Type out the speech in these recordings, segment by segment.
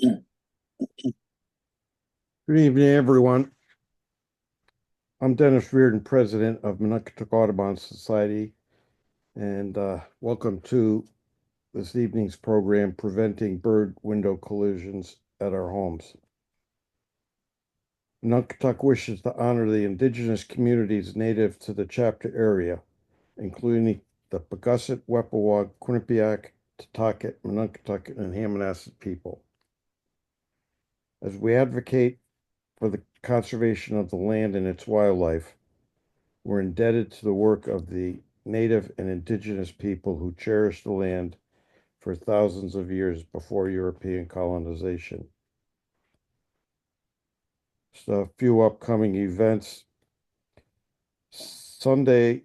Good evening, everyone. I'm Dennis Reardon, president of National Audubon Society, and welcome to this evening's program, Preventing Bird Window Collisions at Our Homes. Naugatuck wishes to honor the indigenous communities native to the chapter area, including the Pagusset, Wepawag, Quinnipiac, Tucket, Naugatuck, and Hammonasset people. As we advocate for the conservation of the land and its wildlife, we're indebted to the work of the native and indigenous people who cherished the land for thousands of years before European colonization. So a few upcoming events. Sunday,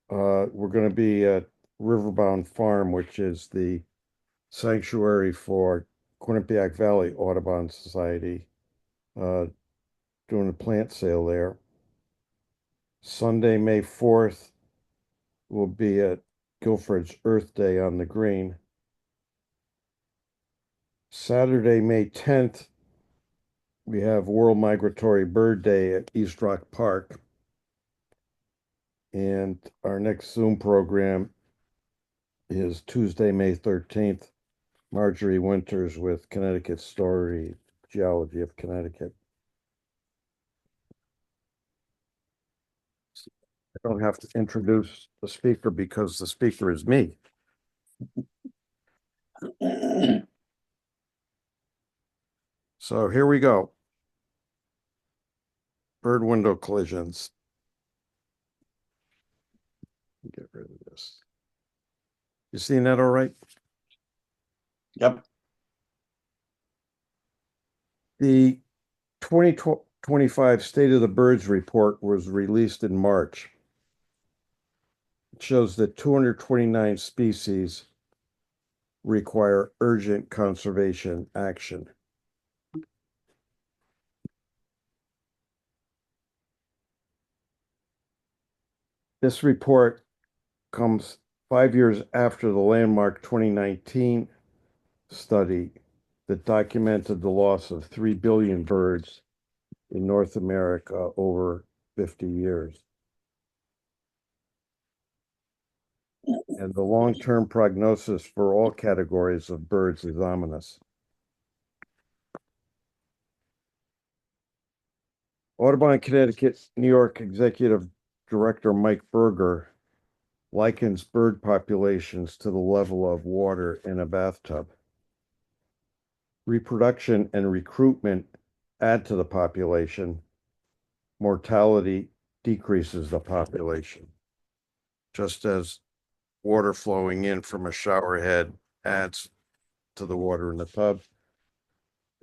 we're going to be at Riverbound Farm, which is the sanctuary for Quinnipiac Valley Audubon Society, doing a plant sale there. Sunday, May 4th, will be at Guilford's Earth Day on the Green. Saturday, May 10th, we have World Migratory Bird Day at East Rock Park. And our next Zoom program is Tuesday, May 13th, Marjorie Winters with Connecticut Story, Geology of Connecticut. I don't have to introduce the speaker because the speaker is me. So here we go. Bird window collisions. Get rid of this. You seeing that all right? Yep. The 2025 State of the Birds report was released in March. It shows that 229 species require urgent conservation action. This report comes 5 years after the landmark 2019 study that documented the loss of 3 billion birds in North America over 50 years. And the long-term prognosis for all categories of birds is ominous. Audubon, Connecticut, New York Executive Director Mike Berger likens bird populations to the level of water in a bathtub. Reproduction and recruitment add to the population. Mortality decreases the population, just as water flowing in from a shower head adds to the water in the tub,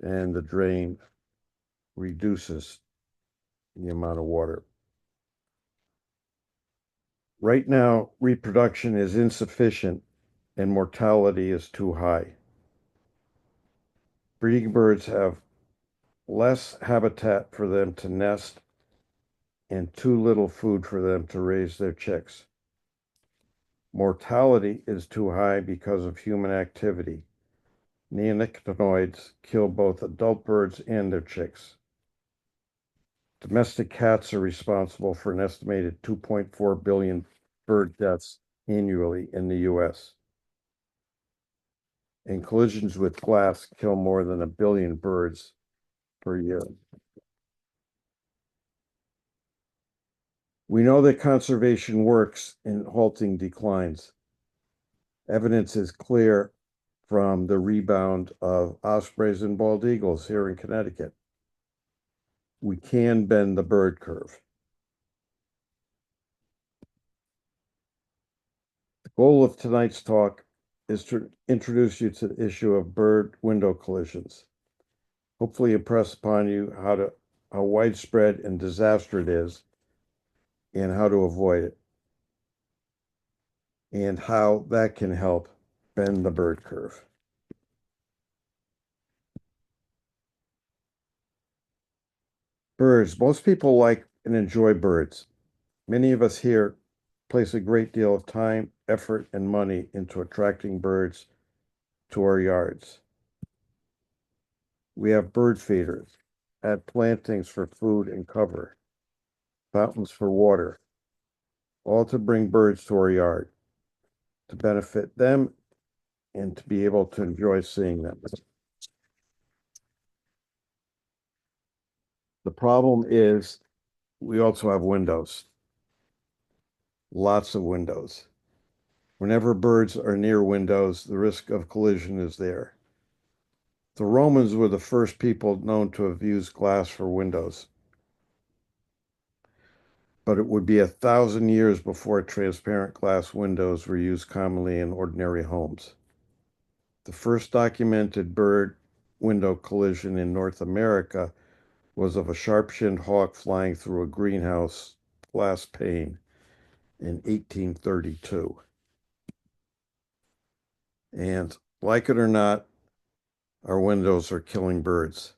and the drain reduces the amount of water. Right now, reproduction is insufficient and mortality is too high. Breeding birds have less habitat for them to nest and too little food for them to raise their chicks. Mortality is too high because of human activity. Neonicotinoids kill both adult birds and their chicks. Domestic cats are responsible for an estimated 2.4 billion bird deaths annually in the US. And collisions with glass kill more than 1 billion birds per year. We know that conservation works in halting declines. Evidence is clear from the rebound of ospreys and bald eagles here in Connecticut. We can bend the bird curve. The goal of tonight's talk is to introduce you to the issue of bird window collisions. Hopefully impress upon you how widespread and disaster it is and how to avoid it, and how that can help bend the bird curve. Birds. Most people like and enjoy birds. Many of us here place a great deal of time, effort, and money into attracting birds to our yards. We have bird feeders, add plantings for food and cover, fountains for water, all to bring birds to our yard, to benefit them and to be able to enjoy seeing them. The problem is we also have windows, lots of windows. Whenever birds are near windows, the risk of collision is there. The Romans were the first people known to have used glass for windows, but it would be 1,000 years before transparent glass windows were used commonly in ordinary homes. The first documented bird window collision in North America was of a sharp-shinned hawk flying through a greenhouse glass pane in 1832. And like it or not, our windows are killing birds.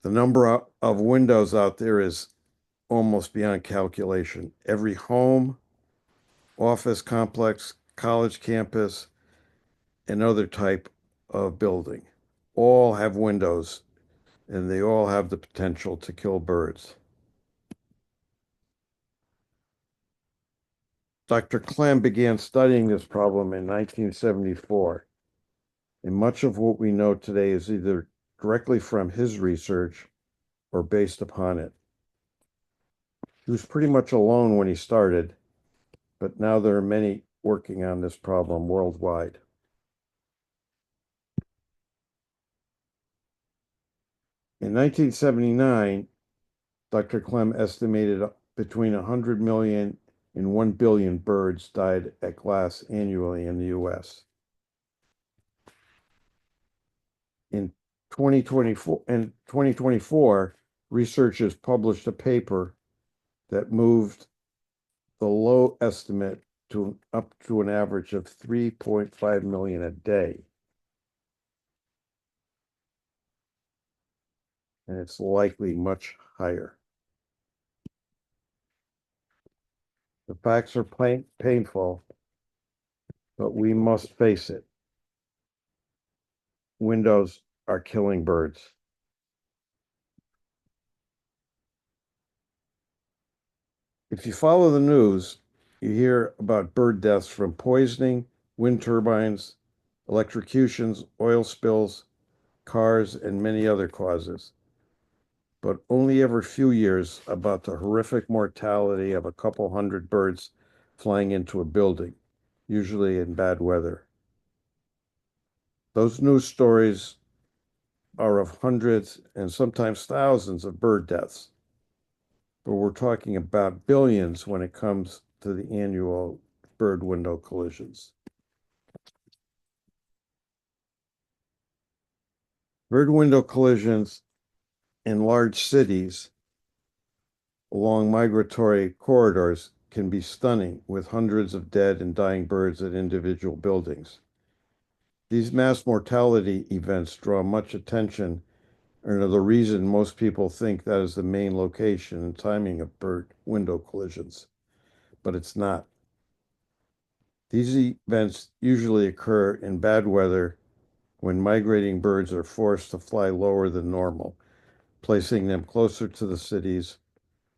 The number of windows out there is almost beyond calculation. Every home, office complex, college campus, and other type of building all have windows, and they all have the potential to kill birds. Dr. Clem began studying this problem in 1974, and much of what we know today is either directly from his research or based upon it. He was pretty much alone when he started, but now there are many working on this problem worldwide. In 1979, Dr. Clem estimated between 100 million and 1 billion birds died at glass annually in the US. In 2024, researchers published a paper that moved the low estimate to up to an average of 3.5 million a day. And it's likely much higher. The facts are painful, but we must face it. Windows are killing birds. If you follow the news, you hear about bird deaths from poisoning, wind turbines, electrocutions, oil spills, cars, and many other causes. But only every few years about the horrific mortality of a couple hundred birds flying into a building, usually in bad weather. Those news stories are of hundreds and sometimes thousands of bird deaths, but we're talking about billions when it comes to the annual bird window collisions. Bird window collisions in large cities along migratory corridors can be stunning, with hundreds of dead and dying birds at individual buildings. These mass mortality events draw much attention and are the reason most people think that is the main location and timing of bird window collisions, but it's not. These events usually occur in bad weather when migrating birds are forced to fly lower than normal, placing them closer to the cities,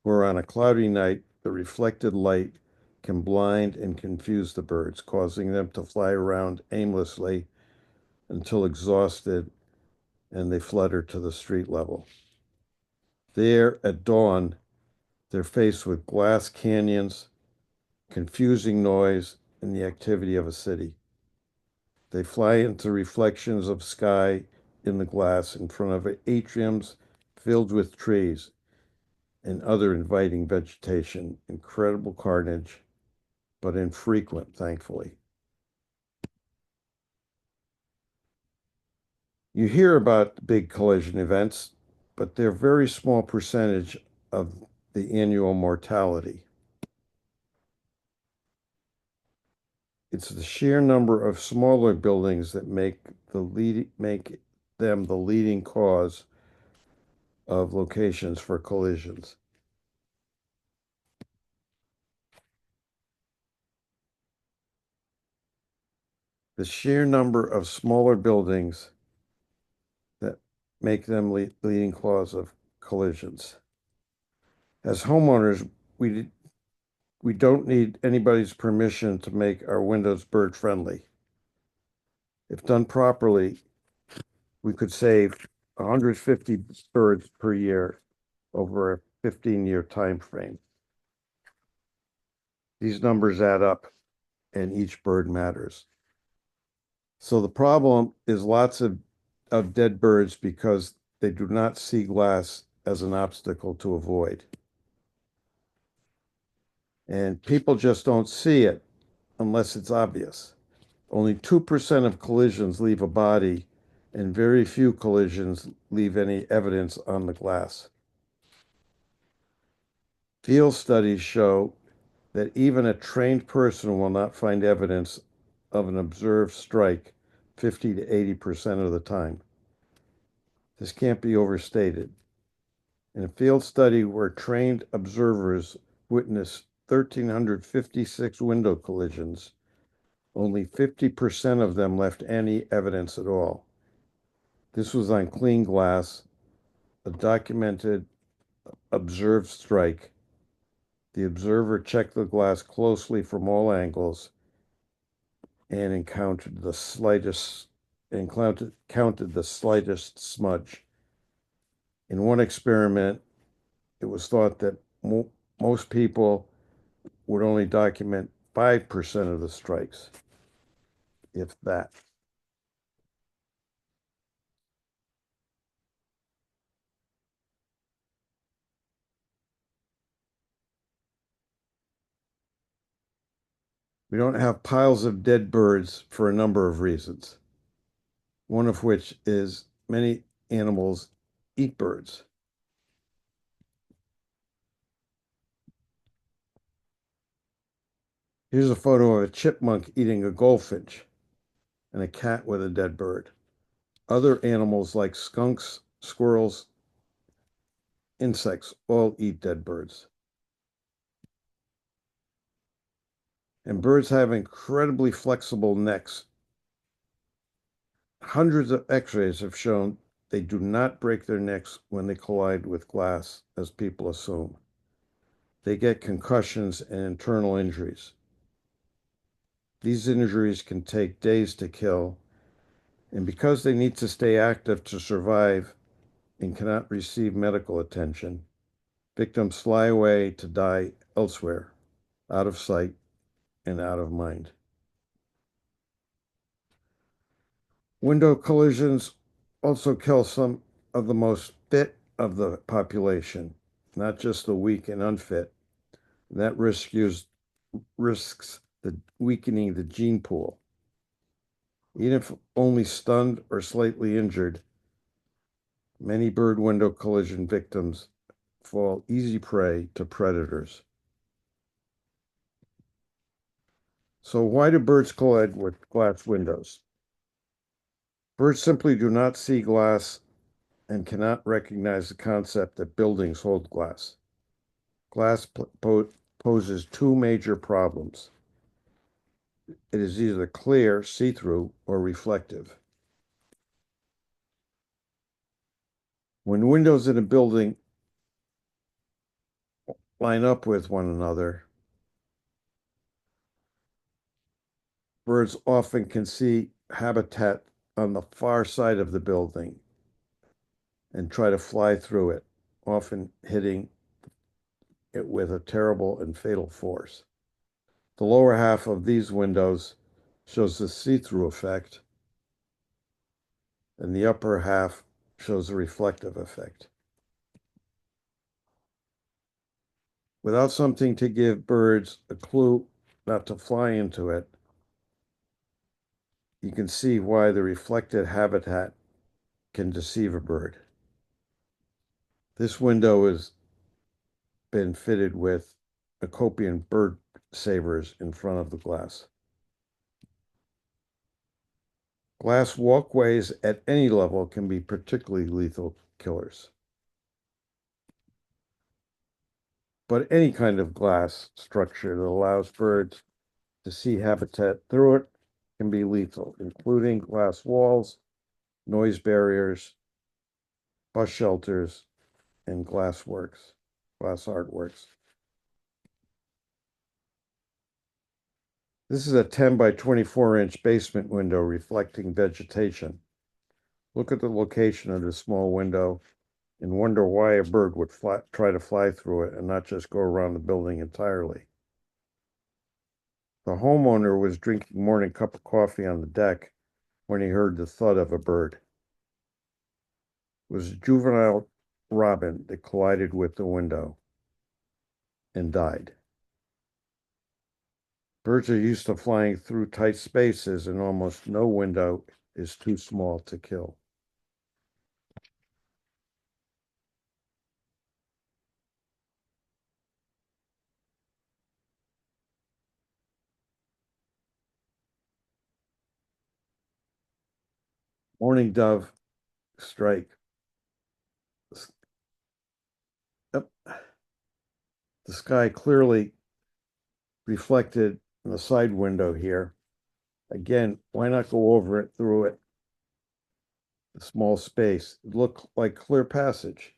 where on a cloudy night, the reflected light can blind and confuse the birds, causing them to fly around aimlessly until exhausted and they flutter to the street level. There, at dawn, they're faced with glass canyons, confusing noise, and the activity of a city. They fly into reflections of sky in the glass in front of atriums filled with trees and other inviting vegetation. Incredible carnage, but infrequent, thankfully. You hear about big collision events, but they're a very small percentage of the annual mortality. It's the sheer number of smaller buildings that make them the leading cause of locations for collisions. the sheer number of smaller buildings that make them leading cause of collisions. As homeowners, we don't need anybody's permission to make our windows bird friendly. If done properly, we could save 150 birds per year over a 15-year time frame. These numbers add up, and each bird matters. So the problem is lots of dead birds because they do not see glass as an obstacle to avoid. And people just don't see it unless it's obvious. Only 2% of collisions leave a body, and very few collisions leave any evidence on the glass. Field studies show that even a trained person will not find evidence of an observed strike 50 to 80% of the time. This can't be overstated. In a field study where trained observers witnessed 1,356 window collisions, only 50% of them left any evidence at all. This was on clean glass, a documented observed strike. The observer checked the glass closely from all angles and encountered the slightest smudge. In one experiment, it was thought that most people would only document 5% of the strikes, if that. We don't have piles of dead birds for a number of reasons, one of which is many animals eat birds. Here's a photo of a chipmunk eating a goldfinch and a cat with a dead bird. Other animals like skunks, squirrels, insects all eat dead birds. And birds have incredibly flexible necks. Hundreds of x-rays have shown they do not break their necks when they collide with glass, as people assume. They get concussions and internal injuries. These injuries can take days to kill, and because they need to stay active to survive and cannot receive medical attention, victims fly away to die elsewhere, out of sight and out of mind. Window collisions also kill some of the most fit of the population, not just the weak and unfit. That risks the weakening the gene pool. Even if only stunned or slightly injured, many bird window collision victims fall easy prey to predators. So why do birds collide with glass windows? Birds simply do not see glass and cannot recognize the concept that buildings hold glass. Glass poses two major problems. It is either clear, see-through, or reflective. When windows in a building line up with one another, birds often can see habitat on the far side of the building and try to fly through it, often hitting it with a terrible and fatal force. The lower half of these windows shows the see-through effect, and the upper half shows the reflective effect. Without something to give birds a clue not to fly into it, you can see why the reflected habitat can deceive a bird. This window has been fitted with Acopian bird savers in front of the glass. Glass walkways at any level can be particularly lethal killers. But any kind of glass structure that allows birds to see habitat through it can be lethal, including glass walls, noise barriers, bus shelters, and glass artworks. This is a 10 by 24-inch basement window reflecting vegetation. Look at the location of this small window and wonder why a bird would try to fly through it and not just go around the building entirely. The homeowner was drinking a morning cup of coffee on the deck when he heard the thud of a bird. It was a juvenile robin that collided with the window and died. Birds are used to flying through tight spaces, and almost no window is too small to kill. Morning dove strike. Yep. The sky clearly reflected in the side window here. Again, why not go over it through it? The small space. It looked like clear passage.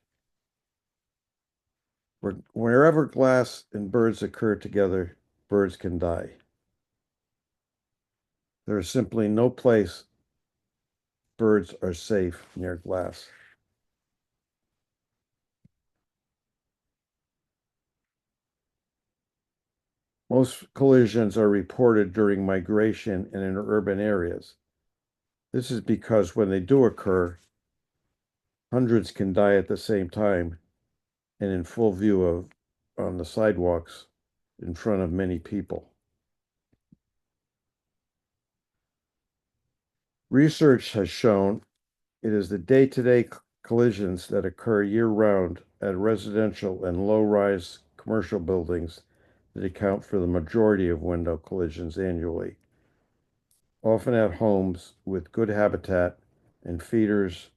Wherever glass and birds occur together, birds can die. There is simply no place birds are safe near glass. Most collisions are reported during migration and in urban areas. This is because when they do occur, hundreds can die at the same time and in full view of on the sidewalks in front of many people. Research has shown it is the day-to-day collisions that occur year-round at residential and low-rise commercial buildings that account for the majority of window collisions annually, often at homes with good habitat and feeders,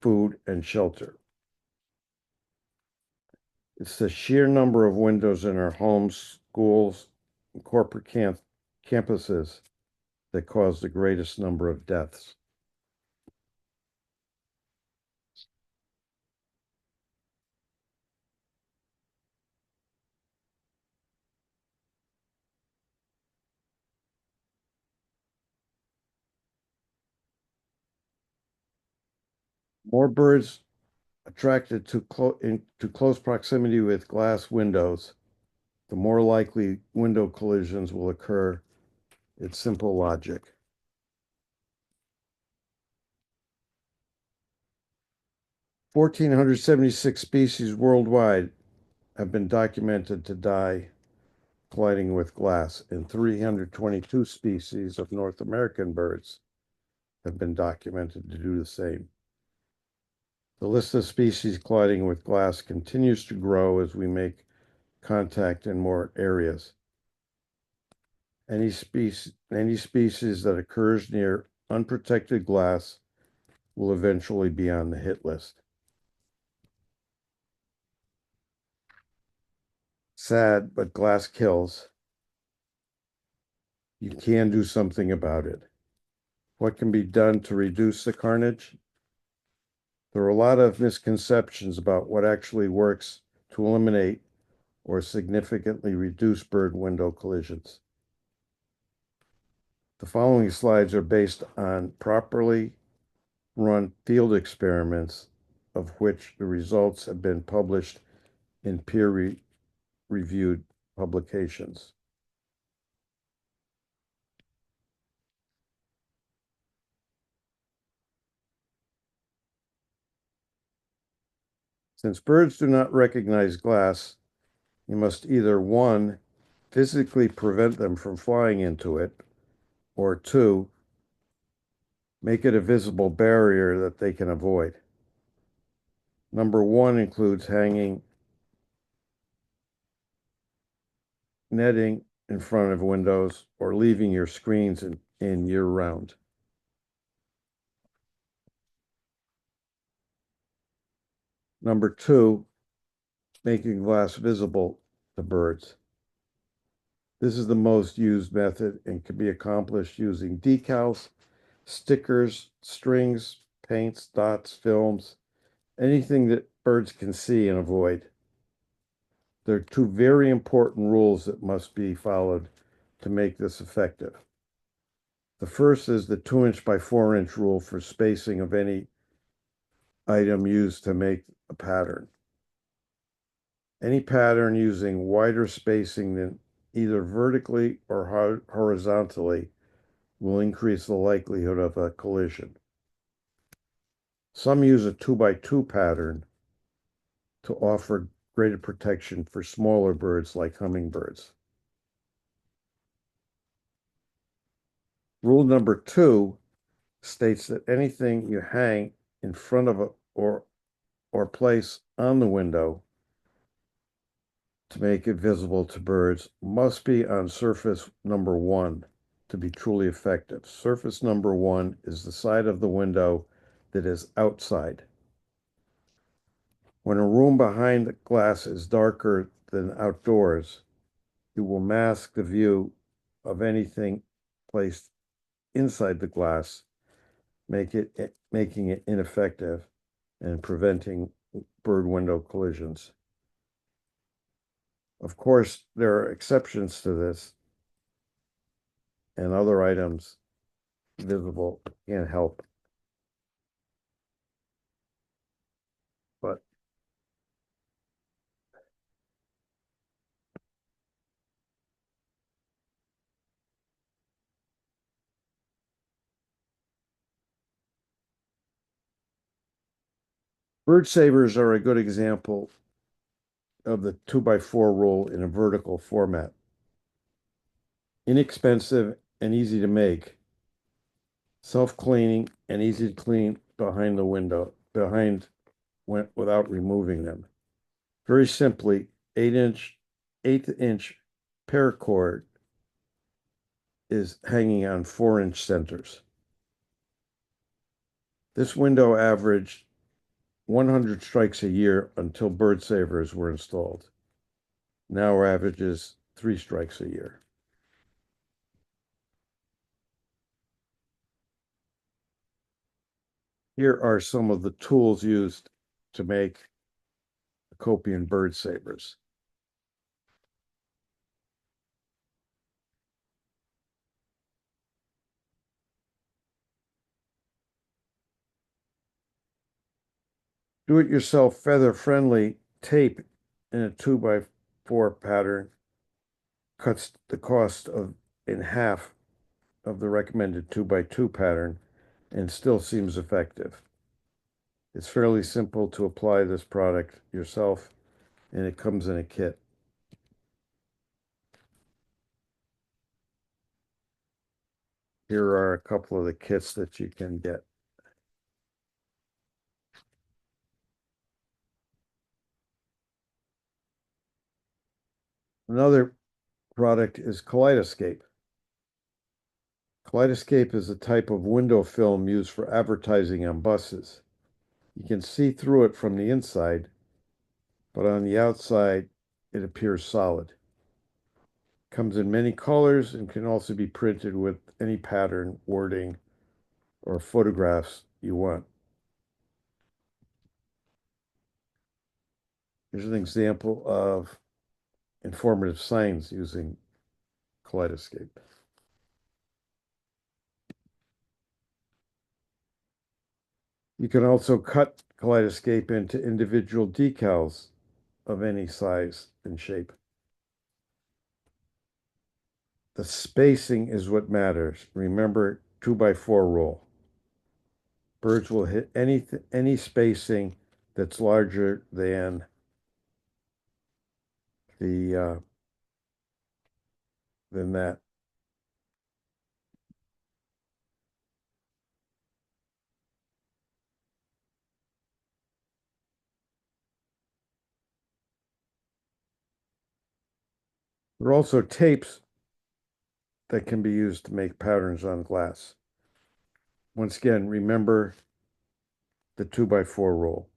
food, and shelter. It's the sheer number of windows in our homes, schools, and corporate campuses that cause the greatest number of deaths. More birds attracted to close proximity with glass windows, the more likely window collisions will occur. It's simple logic. 1,476 species worldwide have been documented to die colliding with glass, and 322 species of North American birds have been documented to do the same. The list of species colliding with glass continues to grow as we make contact in more areas. Any species that occurs near unprotected glass will eventually be on the hit list. Sad, but glass kills. You can do something about it. What can be done to reduce the carnage? There are a lot of misconceptions about what actually works to eliminate or significantly reduce bird window collisions. The following slides are based on properly run field experiments of which the results have been published in peer-reviewed publications. Since birds do not recognize glass, you must either 1, physically prevent them from flying into it, or 2, make it a visible barrier that they can avoid. Number 1 includes hanging netting in front of windows or leaving your screens in year-round. Number 2, making glass visible to birds. This is the most used method and can be accomplished using decals, stickers, strings, paints, dots, films, anything that birds can see and avoid. There are two very important rules that must be followed to make this effective. The first is the 2-inch by 4-inch rule for spacing of any item used to make a pattern. Any pattern using wider spacing than either vertically or horizontally will increase the likelihood of a collision. Some use a 2-by-2 pattern to offer greater protection for smaller birds like hummingbirds. Rule number 2 states that anything you hang in front of or place on the window to make it visible to birds must be on surface number 1 to be truly effective. Surface number 1 is the side of the window that is outside. When a room behind the glass is darker than outdoors, it will mask the view of anything placed inside the glass, making it ineffective and preventing bird window collisions. Of course, there are exceptions to this, and other items visible can't help. But bird savers are a good example of the 2-by-4 rule in a vertical format. Inexpensive and easy to make, self-cleaning and easy to clean behind the window, without removing them. Very simply, 8th-inch paracord is hanging on 4-inch centers. This window averaged 100 strikes a year until bird savers were installed. Now averages 3 strikes a year. Here are some of the tools used to make Copian bird savers. Do-it-yourself feather-friendly tape in a 2-by-4 pattern cuts the cost in half of the recommended 2-by-2 pattern and still seems effective. It's fairly simple to apply this product yourself, and it comes in a kit. Here are a couple of the kits that you can get. Another product is Kaleidoscape. Kaleidoscape is a type of window film used for advertising on buses. You can see through it from the inside, but on the outside, it appears solid. Comes in many colors and can also be printed with any pattern, wording, or photographs you want. Here's an example of informative signs using Kaleidoscape. You can also cut Kaleidoscape into individual decals of any size and shape. The spacing is what matters. Remember 2-by-4 rule. Birds will hit any spacing that's larger than the than that. There are also tapes that can be used to make patterns on glass. Once again, remember the 2-by-4 rule.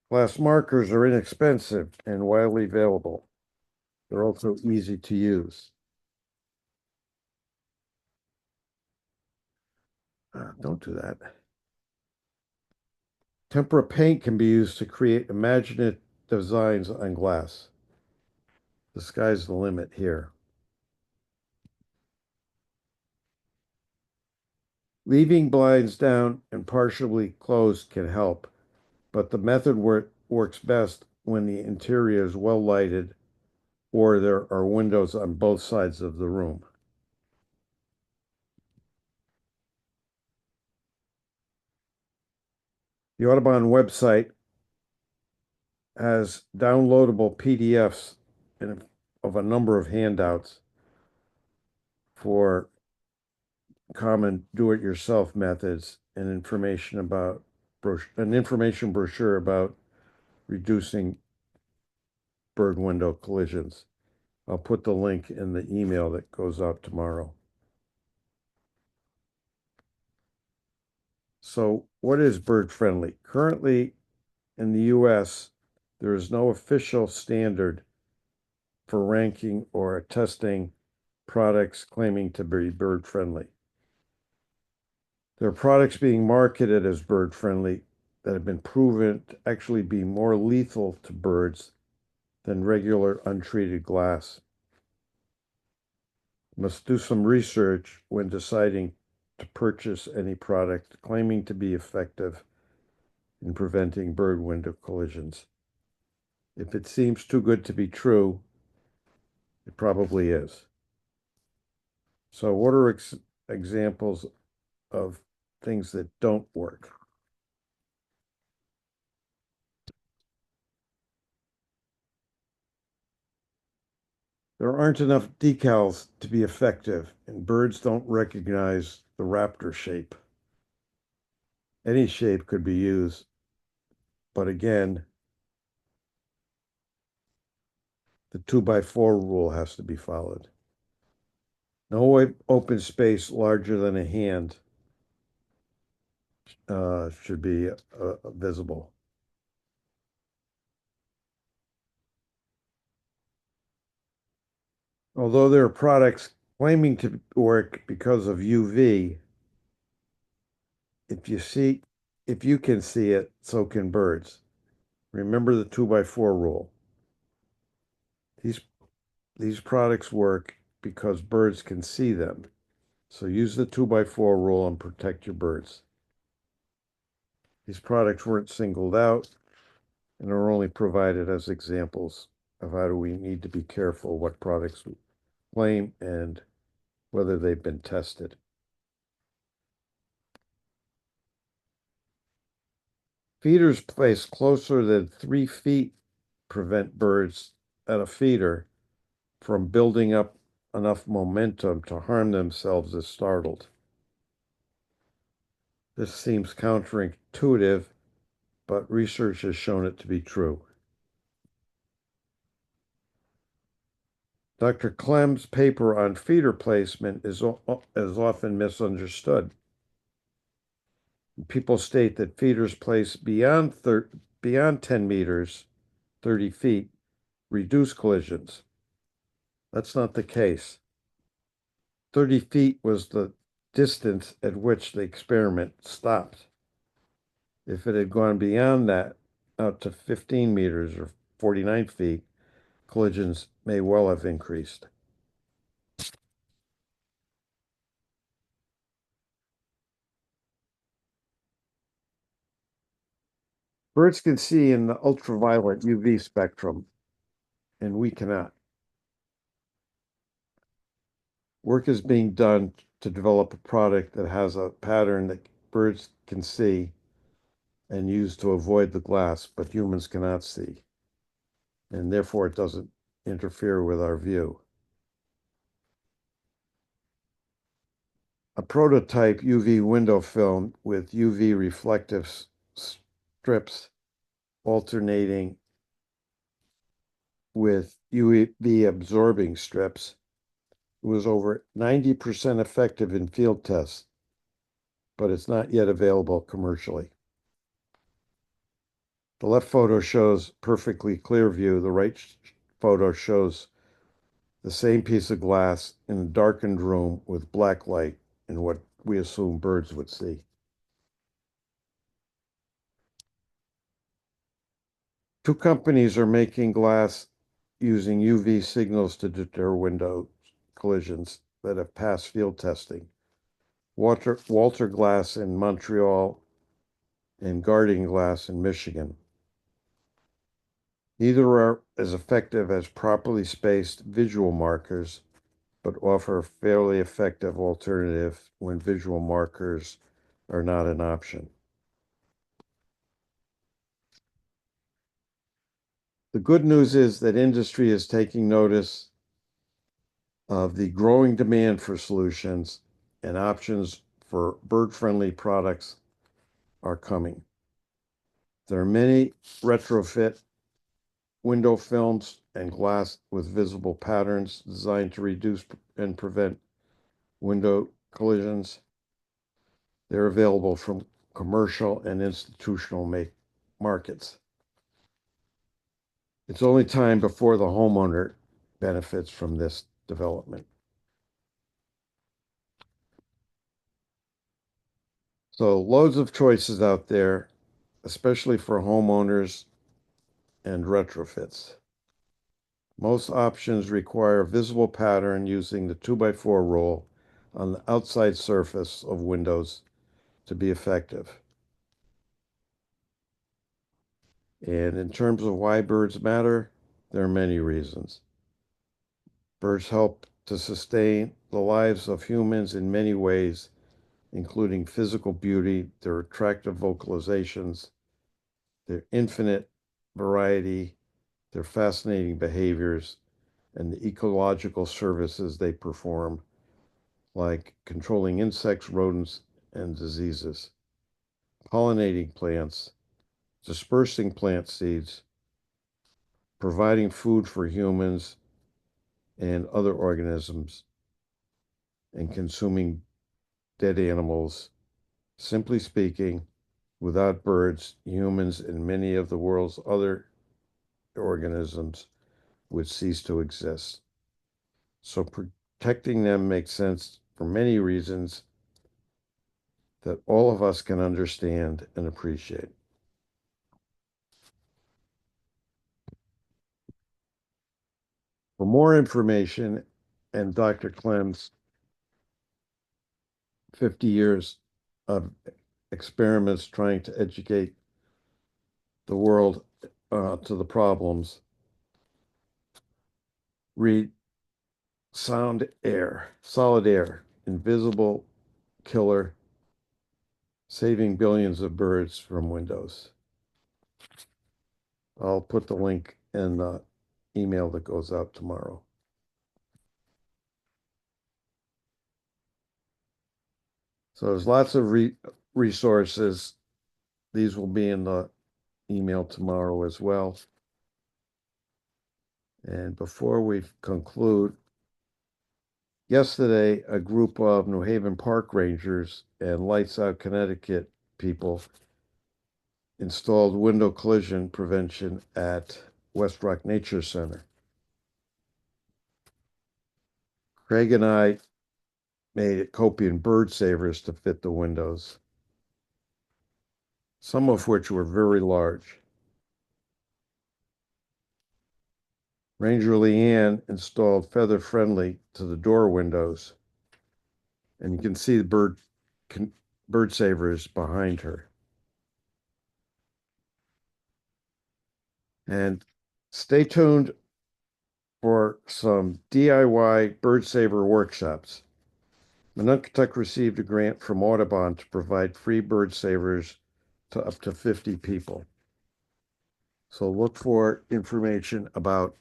Glass markers are inexpensive and widely available. They're also easy to use. Don't do that. Tempera paint can be used to create imaginative designs on glass. The sky's the limit here. Leaving blinds down and partially closed can help, but the method works best when the interior is well lighted or there are windows on both sides of the room. The Audubon website has downloadable PDFs of a number of handouts for common do-it-yourself methods and an information brochure about reducing bird window collisions. I'll put the link in the email that goes out tomorrow. So, what is bird friendly? Currently, in the US, there is no official standard for ranking or testing products claiming to be bird friendly. There are products being marketed as bird friendly that have been proven to actually be more lethal to birds than regular untreated glass. Must do some research when deciding to purchase any product claiming to be effective in preventing bird window collisions. If it seems too good to be true, it probably is. So, what are examples of things that don't work? There aren't enough decals to be effective, and birds don't recognize the raptor shape. Any shape could be used, but again, the 2x4 rule has to be followed. No open space larger than a hand should be visible. Although there are products claiming to work because of UV, if you can see it, so can birds. Remember the 2x4 rule. These products work because birds can see them. So use the 2x4 rule and protect your birds. These products weren't singled out and are only provided as examples of how do we need to be careful what products we claim and whether they've been tested. Feeders placed closer than 3 feet prevent birds at a feeder from building up enough momentum to harm themselves if startled. This seems counterintuitive, but research has shown it to be true. Dr. Clem's paper on feeder placement is often misunderstood. People state that feeders placed beyond 10 meters, 30 feet, reduce collisions. That's not the case. 30 feet was the distance at which the experiment stopped. If it had gone beyond that, out to 15 meters or 49 feet, collisions may well have increased. Birds can see in the ultraviolet UV spectrum, and we cannot. Work is being done to develop a product that has a pattern that birds can see and use to avoid the glass, but humans cannot see, and therefore it doesn't interfere with our view. A prototype UV window film with UV reflective strips alternating with UV absorbing strips was over 90% effective in field tests, but it's not yet available commercially. The left photo shows perfectly clear view. The right photo shows the same piece of glass in a darkened room with black light and what we assume birds would see. Two companies are making glass using UV signals to deter window collisions that have passed field testing. Walter Glass in Montreal and Guardian Glass in Michigan. Neither are as effective as properly spaced visual markers, but offer a fairly effective alternative when visual markers are not an option. The good news is that industry is taking notice of the growing demand for solutions, and options for bird-friendly products are coming. There are many retrofit window films and glass with visible patterns designed to reduce and prevent window collisions. They're available from commercial and institutional markets. It's only time before the homeowner benefits from this development. So loads of choices out there, especially for homeowners and retrofits. Most options require a visible pattern using the 2x4 roll on the outside surface of windows to be effective. And in terms of why birds matter, there are many reasons. Birds help to sustain the lives of humans in many ways, including physical beauty, their attractive vocalizations, their infinite variety, their fascinating behaviors, and the ecological services they perform, like controlling insects, rodents, and diseases, pollinating plants, dispersing plant seeds, providing food for humans and other organisms, and consuming dead animals. Simply speaking, without birds, humans and many of the world's other organisms would cease to exist. So protecting them makes sense for many reasons that all of us can understand and appreciate. For more information and Dr. Clem's 50 years of experiments trying to educate the world to the problems, read Solid Air, Invisible Killer, Saving Billions of Birds from Windows. I'll put the link in the email that goes out tomorrow. So there's lots of resources. These will be in the email tomorrow as well. And before we conclude, yesterday, a group of New Haven Park Rangers and Lights Out Connecticut people installed window collision prevention at West Rock Nature Center. Craig and I made copian bird savers to fit the windows, some of which were very large. Ranger Leanne installed feather friendly to the door windows, and you can see the bird savers behind her. And stay tuned for some DIY bird saver workshops. Monunketuck received a grant from Audubon to provide free bird savers to up to 50 people. So look for information about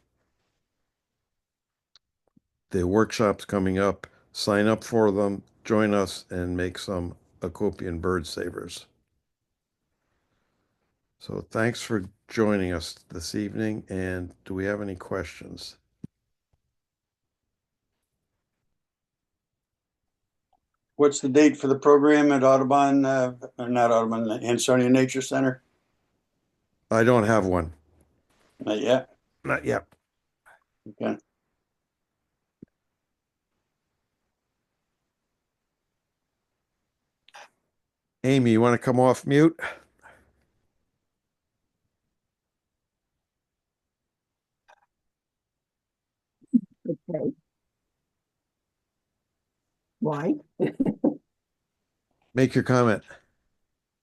the workshops coming up. Sign up for them, join us, and make some Acopian bird savers. So thanks for joining us this evening. And do we have any questions? What's the date for the program at Audubon, or not Audubon, Ansonia Nature Center? I don't have one. Not yet. Not yet. Okay. Amy, you want to come off mute? Okay, why? Make your comment.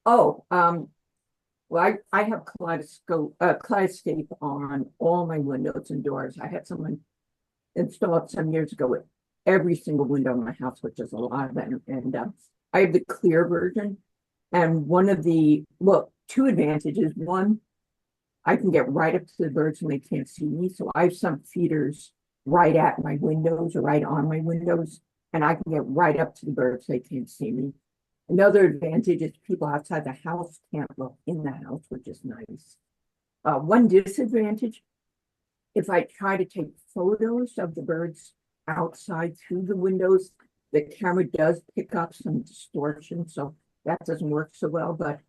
Oh, well, I have kaleidoscope on all my windows and doors. I had someone install it some years ago with every single window in my house, which is a lot of them. And I have the clear version. And one of the, well, two advantages. One, I can get right up to the birds when they can't see me. So I have some feeders right at my windows or right on my windows, and I can get right up to the birds. They can't see me. Another advantage is people outside the house can't look in the house, which is nice. One disadvantage, if I try to take photos of the birds outside through the windows, the camera does pick up some distortion, so that doesn't work so well. But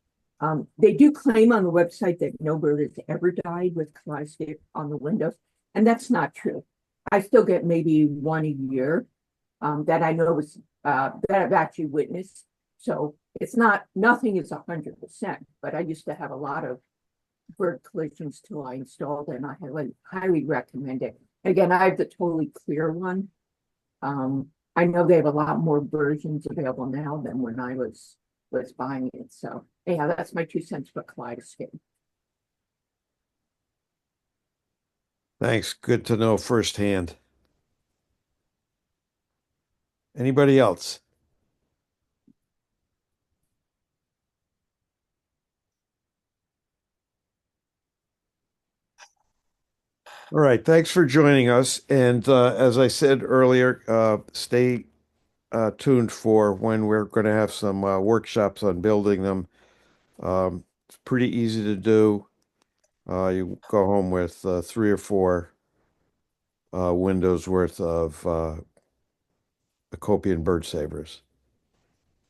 they do claim on the website that no bird has ever died with kaleidoscope on the windows, and that's not true. I still get maybe one a year that I know was that I've actually witnessed. So it's not, nothing is 100%, but I used to have a lot of bird collisions till I installed it, and I highly recommend it. Again, I have the totally clear one. I know they have a lot more versions available now than when I was buying it. So yeah, that's my 2 cents for kaleidoscope. Thanks. Good to know firsthand. Anybody else? All right. Thanks for joining us. And as I said earlier, stay tuned for when we're going to have some workshops on building them. It's pretty easy to do. You go home with 3 or 4 windows worth of Acopian bird savers.